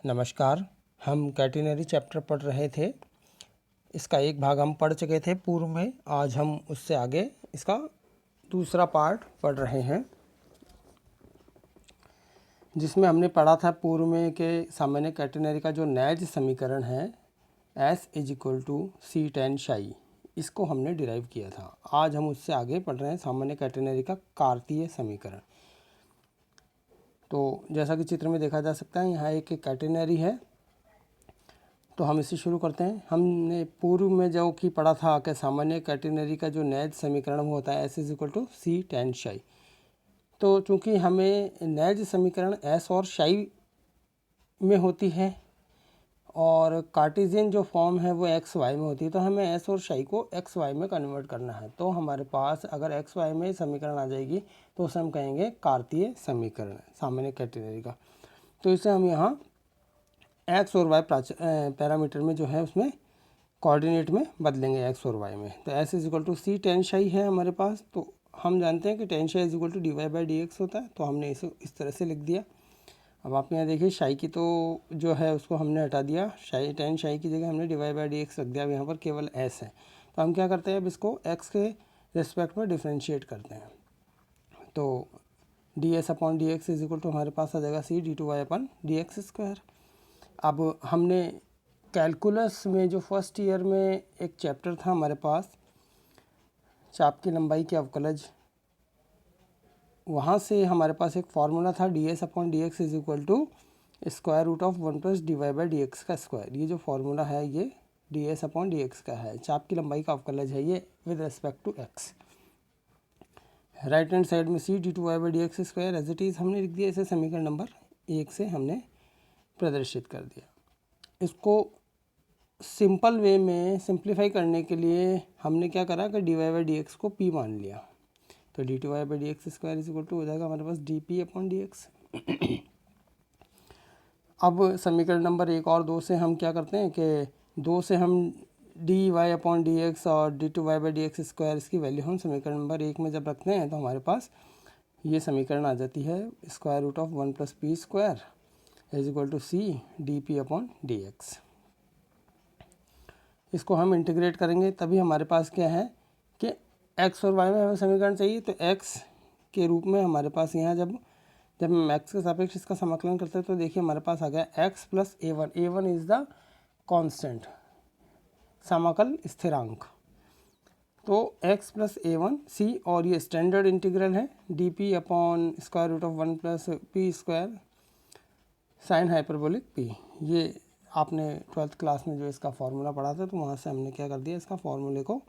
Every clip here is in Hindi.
नमस्कार। हम कैटेनरी चैप्टर पढ़ रहे थे। इसका एक भाग हम पढ़ चुके थे पूर्व में। आज हम उससे आगे इसका दूसरा पार्ट पढ़ रहे हैं, जिसमें हमने पढ़ा था पूर्व में कि सामान्य कैटेनरी का जो नैज समीकरण है S = C tan psi, इसको हमने डिराइव किया था। आज हम उससे आगे पढ़ रहे हैं सामान्य कैटेनरी का कार्तीय समीकरण। तो जैसा कि चित्र में देखा जा सकता है, यहाँ एक कैटेनरी है। तो हम इसे शुरू करते हैं। हमने पूर्व में जो कि पढ़ा था कि सामान्य कैटेनरी का जो नैज समीकरण होता है S = C tan psi। तो चूंकि हमें नैज समीकरण S और psi में होती है और कार्टेशियन जो फॉर्म है वो x y में होती है, तो हमें S और psi को x y में कन्वर्ट करना है। तो हमारे पास अगर x y में समीकरण आ जाएगी तो उसे हम कहेंगे कार्तीय समीकरण सामान्य कैटेनरी का। तो इसे हम यहाँ x और y पैरामीटर में जो है उसमें कोऑर्डिनेट में बदलेंगे, x और y में। तो S = C tan psi है हमारे पास। तो हम जानते हैं कि tan psi = dy/dx होता है, तो हमने इसे इस तरह से लिख दिया। अब आप यहाँ देखिए psi की तो जो है उसको हमने हटा दिया, tan psi की जगह हमने dy/dx रख दिया। अब यहाँ पर केवल s है। तो हम क्या करते हैं, अब इसको x के रिस्पेक्ट में डिफ्रेंशिएट करते हैं। तो ds/dx = हमारे पास आ जाएगा C d2y/dx²। अब हमने कैलकुलस में जो फर्स्ट ईयर में एक चैप्टर था हमारे पास, चाप की लंबाई के अवकलज, वहाँ से हमारे पास एक फार्मूला था ds/dx = √1 + dy/dx²। ये जो फार्मूला है ये ds/dx का है, चाप की लंबाई का अवकलज है ये with respect to x। Right hand side में C d2y/dx² as it is हमने लिख दिया। इसे समीकरण नंबर 1 से हमने प्रदर्शित कर दिया। इसको सिंपल वे में सिंप्लीफाई करने के लिए हमने क्या करा कि dy/dx को p मान लिया। तो d2y/dx² हो जाएगा हमारे पास dp/dx। अब समीकरण नंबर 1 और 2 से हम क्या करते हैं कि 2 से हम dy/dx और d2y/dx², इसकी वैल्यू हम समीकरण नंबर 1 में जब रखते हैं तो हमारे पास ये समीकरण आ जाती है √1 + p² = C dp/dx। इसको हम इंटीग्रेट करेंगे तभी हमारे पास क्या है कि x और y में हमें समीकरण चाहिए। तो x के रूप में हमारे पास यहाँ जब हम x के सापेक्ष इसका समाकलन करते हैं तो देखिए हमारे पास आ गया x + a1। a1 is the constant, समाकल स्थिरांक। तो x + a1 c, और ये स्टैंडर्ड इंटीग्रल है dp/√1 + p² sine hyperbolic p। ये आपने 12th क्लास में जो इसका फार्मूला पढ़ा था, तो वहाँ से हमने क्या कर दिया, इसका फार्मूले को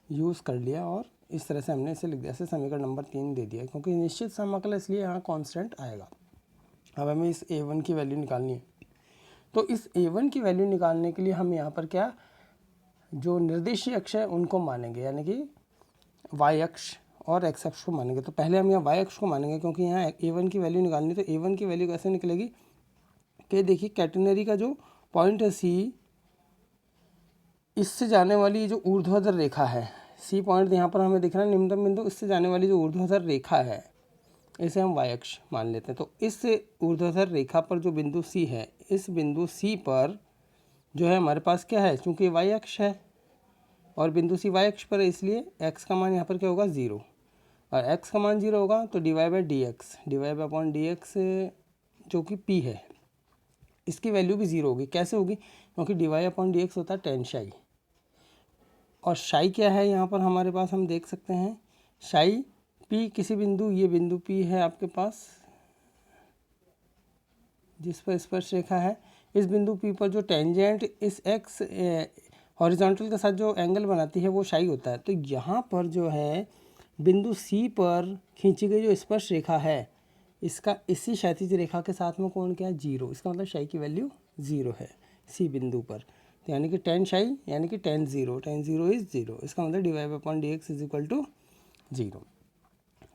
यूज़ कर लिया और इस तरह से हमने इसे लिख दिया। इसे समीकरण नंबर 3 दे दिया, क्योंकि निश्चित समाकल इसलिए यहाँ कांस्टेंट आएगा। अब हमें इस a1 की वैल्यू निकालनी है। तो इस a1 की वैल्यू निकालने के लिए हम यहाँ पर क्या, जो निर्देशीय अक्ष है उनको मानेंगे, यानी कि y अक्ष और x अक्ष को मानेंगे। तो पहले हम यहाँ y अक्ष को मानेंगे, क्योंकि यहाँ a1 की वैल्यू निकालनी है। तो a1 की वैल्यू कैसे निकलेगी कि देखिए कैटेनरी का जो पॉइंट है C, इससे जाने वाली जो ऊर्ध्वाधर रेखा है, C पॉइंट यहाँ पर हमें दिख रहा है निम्नतम बिंदु, इससे जाने वाली जो ऊर्ध्वाधर रेखा है इसे हम y अक्ष मान लेते हैं। तो इस ऊर्ध्वाधर रेखा पर जो बिंदु C है, इस बिंदु C पर जो है हमारे पास क्या है, चूँकि y अक्ष है और बिंदु C y अक्ष पर है, इसलिए x का मान यहाँ पर क्या होगा, 0। और x का मान 0 होगा तो dy/dx जो कि p है, इसकी वैल्यू भी 0 होगी। कैसे होगी, क्योंकि dy/dx होता है tan psi, और psi क्या है यहाँ पर हमारे पास, हम देख सकते हैं psi p किसी बिंदु, ये बिंदु p है आपके पास जिस पर स्पर्श रेखा है, इस बिंदु p पर जो टेंजेंट इस x हॉरिजॉन्टल के साथ जो एंगल बनाती है वो psi होता है। तो यहाँ पर जो है बिंदु C पर खींची गई जो स्पर्श रेखा है, इसका इसी क्षैतिज रेखा के साथ में कोण क्या है, 0। इसका मतलब psi की वैल्यू 0 है C बिंदु पर। तो यानी कि tan psi यानी कि tan 0 इज़ 0। इसका मतलब dy/dx = 0।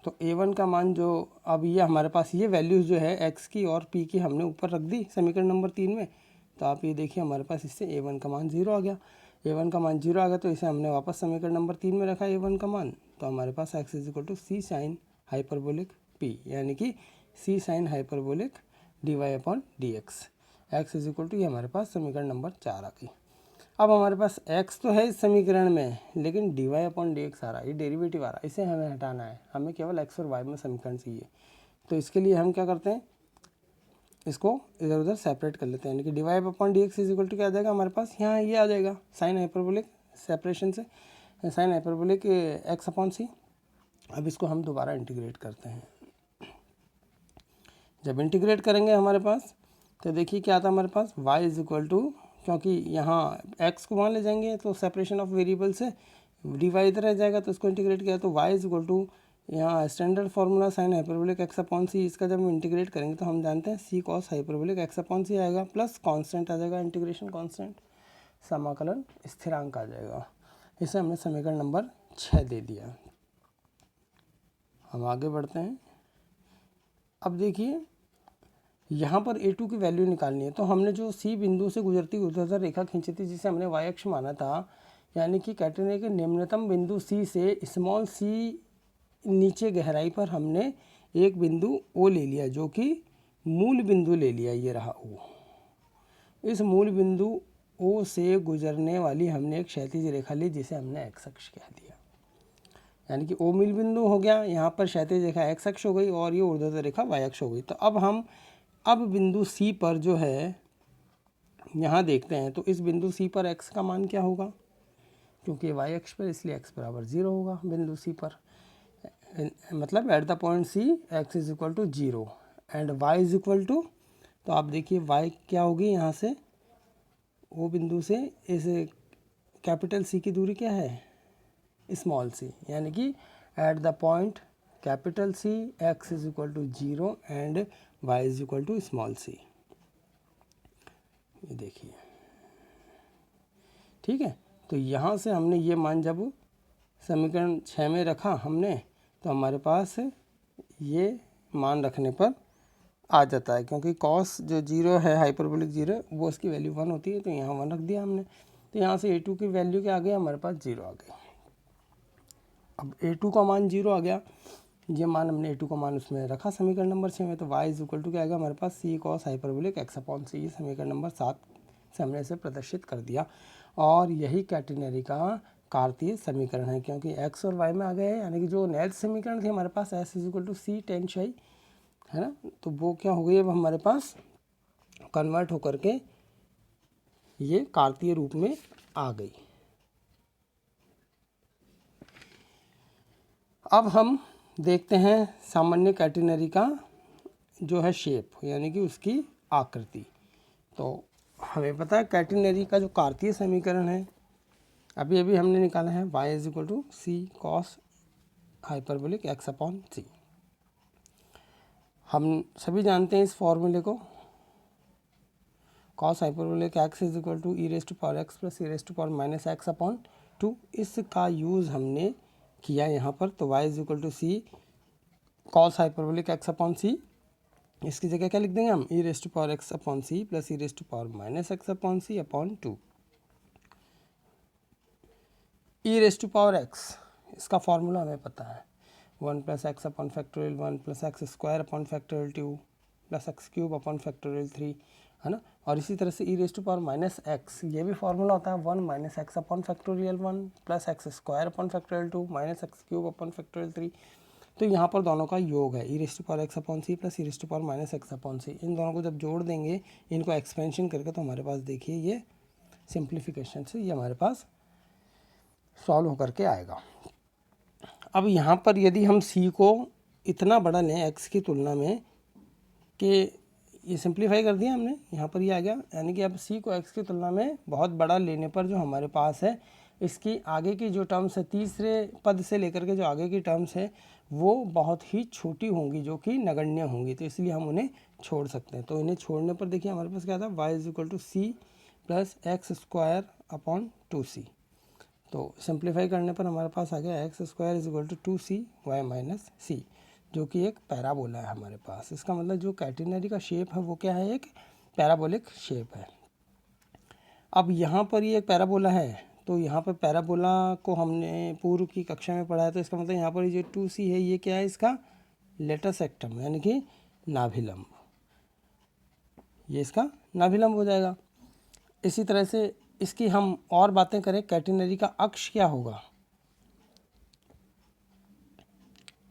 तो a1 का मान जो, अब ये हमारे पास ये वैल्यूज़ जो है x की और p की हमने ऊपर रख दी समीकरण नंबर 3 में। तो आप ये देखिए हमारे पास इससे a1 का मान 0 आ गया। a1 का मान 0 आ गया तो इसे हमने वापस समीकरण नंबर 3 में रखा a1 का मान। तो हमारे पास x = C sin hyperbolic p, यानी कि C sin hyperbolic dy/dx। x is equal to, ये हमारे पास समीकरण नंबर 4 आ गई। अब हमारे पास x तो है इस समीकरण में, लेकिन dy/dx आ रहा है, ये डेरिवेटिव आ रहा है, इसे हमें हटाना है। हमें केवल x और y में समीकरण चाहिए। तो इसके लिए हम क्या करते हैं, इसको इधर उधर सेपरेट कर लेते हैं, यानी कि dy/dx इज इक्वल टू क्या आ जाएगा हमारे पास, यहाँ ये आ जाएगा साइन हाइपरबोलिक सेपरेशन से, साइन हाइपरबोलिक x/c। अब इसको हम दोबारा इंटीग्रेट करते हैं। जब इंटीग्रेट करेंगे हमारे पास, तो देखिए क्या आता है हमारे पास, y इज इक्वल टू, क्योंकि यहाँ x को वहाँ ले जाएंगे तो सेपरेशन ऑफ वेरिएबल से dy इधर रह जाएगा, तो इसको इंटीग्रेट किया तो y इज इक्वल टू, यहाँ standard formula sine hyperbolic x/c, इसका जब हम इंटीग्रेट करेंगे तो हम जानते हैं c कॉस हाइपरबोलिक x/c आएगा, प्लस कांस्टेंट आ जाएगा, इंटीग्रेशन कांस्टेंट, समाकलन स्थिरांक आ जाएगा। इसे हमने समीकरण नंबर 6 दे दिया। हम आगे बढ़ते हैं। अब देखिए यहाँ पर a2 की वैल्यू निकालनी है, तो हमने जो c बिंदु से गुजरती ऊर्ध्वाधर रेखा खींची थी, जिसे हमने y अक्ष माना था, यानी कि कैटेनरी के निम्नतम बिंदु c से स्मॉल c नीचे गहराई पर हमने एक बिंदु O ले लिया, जो कि मूल बिंदु ले लिया, ये रहा O। इस मूल बिंदु O से गुजरने वाली हमने एक क्षैतिज रेखा ली, जिसे हमने x अक्ष कह दिया, यानी कि O मूल बिंदु हो गया, यहाँ पर क्षैतिज रेखा x अक्ष हो गई और ये ऊर्ध्वाधर रेखा y अक्ष हो गई। तो अब बिंदु C पर जो है यहाँ देखते हैं, तो इस बिंदु C पर x का मान क्या होगा, क्योंकि y अक्ष पर, इसलिए x बराबर 0 होगा बिंदु C पर, मतलब at the point C x is equal to 0 and y is equal to, तो आप देखिए y क्या होगी, यहाँ से वो बिंदु से इस कैपिटल C की दूरी क्या है, स्मॉल c, यानी कि at the point capital C x is equal to 0 and y is equal to small c। ये देखिए, ठीक है। तो यहाँ से हमने ये मान जब समीकरण 6 में रखा हमने, तो हमारे पास ये मान रखने पर आ जाता है, क्योंकि कॉस जो 0 है, हाइपरबोलिक 0, वो उसकी वैल्यू 1 होती है, तो यहाँ 1 रख दिया हमने। तो यहाँ से a2 की वैल्यू क्या आ गई, हमारे पास 0 आ गई। अब a2 का मान 0 आ गया, ये मान हमने a2 का मान उसमें रखा समीकरण नंबर 6 में, तो y इज इक्वल टू क्या आएगा हमारे पास, c कॉस हाइपरबोलिक x/c, ये समीकरण नंबर 7 से हमने इसे प्रदर्शित कर दिया। और यही कैटेनरी का कार्तीय समीकरण है, क्योंकि x और y में आ गए हैं, यानी कि जो नैज समीकरण थी हमारे पास s is equal to c tan psi है ना, तो वो क्या हो गई, अब हमारे पास कन्वर्ट होकर के ये कार्तीय रूप में आ गई। अब हम देखते हैं सामान्य कैटेनरी का जो है शेप, यानी कि उसकी आकृति। तो हमें पता है कैटेनरी का जो कार्तीय समीकरण है, अभी अभी हमने निकाला है, y is equal to c cos hyperbolic x/c। हम सभी जानते हैं इस फॉर्मूले को, cos hyperbolic x is equal to e⁻x plus e⁻x/-x/2। इसका यूज़ हमने किया यहाँ पर, तो y is equal to c cos hyperbolic x/c, इसकी जगह क्या लिख देंगे हम, e⁻x/c प्लस e⁻x/c/2। e⁻x इसका फार्मूला हमें पता है, 1 + x/(1) 1 + x² 2 + x³ 3, है ना। और इसी तरह से e⁻x, ये भी फार्मूला होता है 1 - x/(1) + x² 2 - x³ 3। तो यहाँ पर दोनों का योग है, e⁻x/c प्लस e⁻x/c। इन दोनों को जब जोड़ देंगे, इनको एक्सपेंशन करके, तो हमारे पास देखिए ये सिंप्लीफिकेशन से ये हमारे पास सॉल्व होकर के आएगा। अब यहाँ पर यदि हम c को इतना बड़ा लें x की तुलना में, कि ये सिंप्लीफाई कर दिया हमने, यहाँ पर ये आ गया, यानी कि अब c को x की तुलना में बहुत बड़ा लेने पर जो हमारे पास है, इसकी आगे की जो टर्म्स है, तीसरे पद से लेकर के जो आगे की टर्म्स है, वो बहुत ही छोटी होंगी, जो कि नगण्य होंगी, तो इसलिए हम उन्हें छोड़ सकते हैं। तो इन्हें छोड़ने पर देखिए हमारे पास क्या था, y is equal to c plus x² 2c। तो सिंप्लीफाई करने पर हमारे पास आ गया x² is equal to 2c y minus c, जो कि एक पैराबोला है हमारे पास। इसका मतलब जो कैटेनरी का शेप है वो क्या है, एक पैराबोलिक शेप है। अब यहाँ पर ये एक पैराबोला है, तो यहाँ पर पैराबोला को हमने पूर्व की कक्षा में पढ़ा है, तो इसका मतलब यहाँ पर जो 2c है, ये क्या है, इसका लेटर सेक्टम, यानी कि नाभिलंब। ये इसका नाभिलंब हो जाएगा। इसी तरह से इसकी हम और बातें करें, कैटेनरी का अक्ष क्या होगा।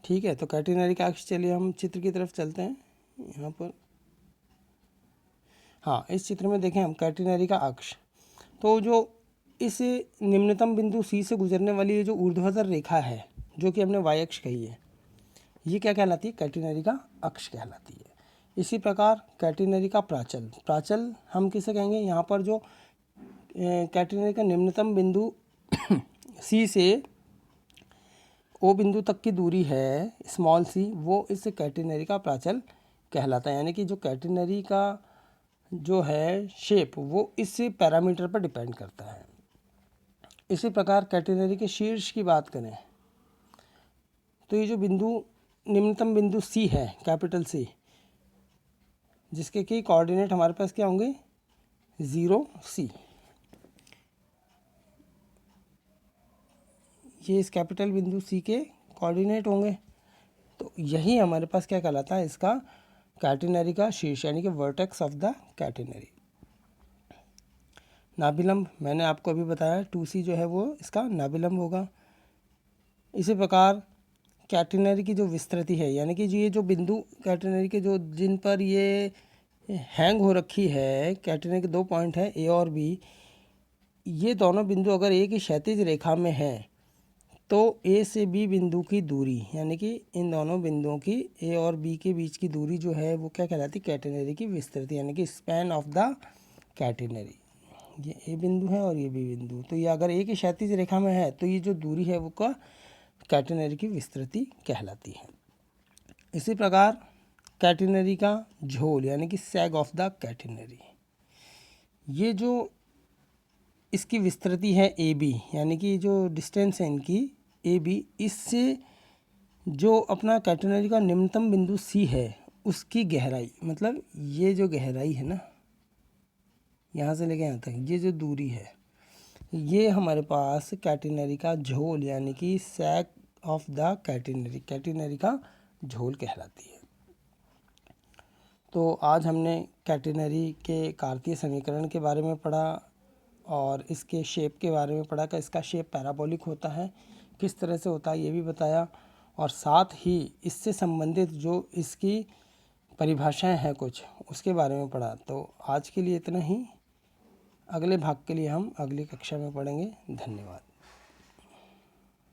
ठीक है, तो कैटेनरी का अक्ष, चलिए हम चित्र की तरफ चलते हैं यहाँ पर। हाँ, इस चित्र में देखें हम कैटेनरी का अक्ष, तो जो इस निम्नतम बिंदु सी से गुजरने वाली ये जो ऊर्ध्वाधर रेखा है, जो कि हमने वाई अक्ष कही है, ये क्या कहलाती है, कैटेनरी का अक्ष कहलाती है। इसी प्रकार कैटेनरी का प्राचल, प्राचल हम किसे कहेंगे, यहाँ पर जो कैटेनरी का निम्नतम बिंदु सी से ओ बिंदु तक की दूरी है स्मॉल सी, वो इस कैटेनरी का प्राचल कहलाता है। यानी कि जो कैटेनरी का जो है शेप वो इस पैरामीटर पर डिपेंड करता है। इसी प्रकार कैटेनरी के शीर्ष की बात करें तो ये जो बिंदु निम्नतम बिंदु सी है, कैपिटल सी, जिसके कि कोऑर्डिनेट हमारे पास क्या होंगे, 0 C, ये इस कैपिटल बिंदु सी के कोऑर्डिनेट होंगे। तो यही हमारे पास क्या कहलाता है, इसका कैटेनरी का शीर्ष, यानी कि वर्टेक्स ऑफ द कैटेनरी। नाभिलंब मैंने आपको अभी बताया 2C जो है वो इसका नाभिलंब होगा। इसी प्रकार कैटेनरी की जो विस्तृति है, यानी कि ये जो बिंदु कैटेनरी के जो जिन पर ये हैंग हो रखी है, कैटेनरी के 2 पॉइंट हैं ए और बी, ये दोनों बिंदु अगर एक ही क्षैतिज रेखा में हैं तो ए से बी बिंदु की दूरी, यानी कि इन दोनों बिंदुओं की ए और बी के बीच की दूरी जो है वो क्या कहलाती है, कैटेनरी की विस्तृति, यानी कि स्पैन ऑफ द कैटेनरी। ये ए बिंदु है और ये बी बिंदु, तो ये अगर एक ही क्षैतिज रेखा में है तो ये जो दूरी है वो का कैटेनरी की विस्तृति कहलाती है। इसी प्रकार कैटेनरी का झोल, यानी कि सैग ऑफ द कैटेनरी, ये जो इसकी विस्तृति है ए बी, यानी कि जो डिस्टेंस है इनकी ए बी, इससे जो अपना कैटेनरी का निम्नतम बिंदु सी है उसकी गहराई, मतलब ये जो गहराई है ना, यहाँ से लेके यहाँ तक ये जो दूरी है, ये हमारे पास कैटेनरी का झोल, यानी कि सैग ऑफ द कैटेनरी, कैटेनरी का झोल कहलाती है। तो आज हमने कैटेनरी के कार्तीय समीकरण के बारे में पढ़ा और इसके शेप के बारे में पढ़ा कि इसका शेप पैराबोलिक होता है, किस तरह से होता है ये भी बताया, और साथ ही इससे संबंधित जो इसकी परिभाषाएं हैं कुछ, उसके बारे में पढ़ा। तो आज के लिए इतना ही, अगले भाग के लिए हम अगली कक्षा में पढ़ेंगे। धन्यवाद।